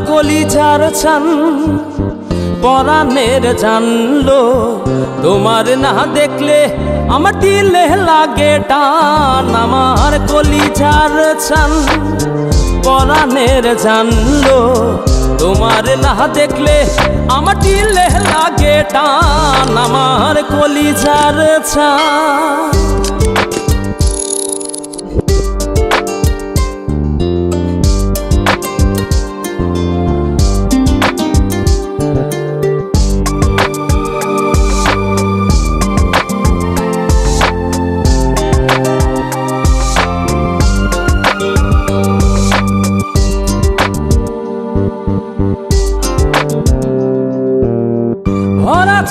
কলিজার চান পরাণের জানলো তোমার না দেখলে আমার দিলে লাগে টান। আমার কলিজার চান পরাণের জানলো তোমার না দেখলে আমার দিলে লাগে টান। আমার কলিজার চান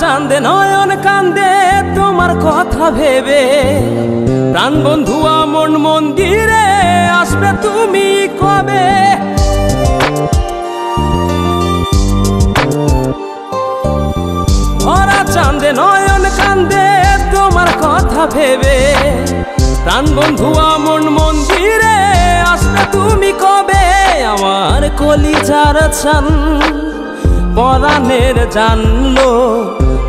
চাঁদে নয়ন কান্দে তোমার কথা ভেবে, প্রাণ বন্ধু আমন মন্দিরে আসবে তুমি কবে? ভরা চাঁদে নয়ন কান্দে তোমার কথা ভেবে, প্রাণ বন্ধু আমন মন্দিরে আসবে তুমি কবে? আমার কলিজার চান পরাণের জানলো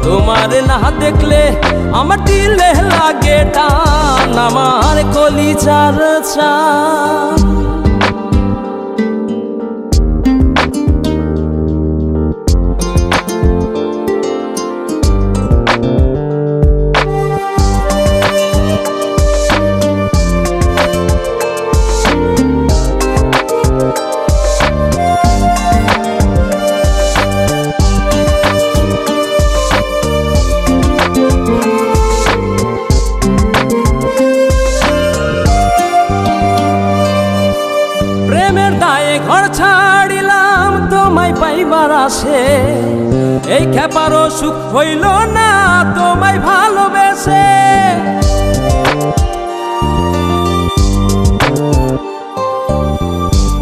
তোমার না দেখলে আমার দিলে লাগে টান। আমার কলিজার চান ঘর ছাড়িলাম তোমায় পাইবার আসে, এই খেপারও সুখ হইল না তোমায় ভালোবেসে।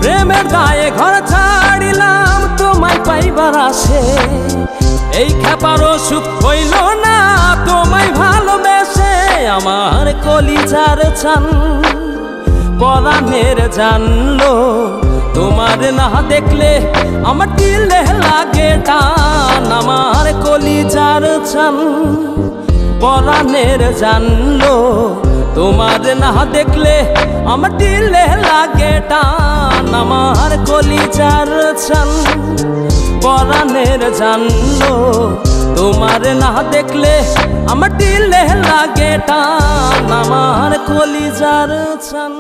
প্রেমের দায়ে ঘর ছাড়িলাম তোমায় পাইবার আসে, এই খেপারও সুখ হইল না তোমায় ভালোবেসে। আমার কলিজার চান পরাণের জানলো তোমার না দেখলে আমার দিলে লাগে টান। আমার কলিজার চান পরাণের জানলো তোমার না দেখলে আমার দিলে লাগে টান। আমার কলিজার চান পরাণের জানলো তোমার না দেখলে আমার দিলে লাগে টান। আমার কলিজার চান।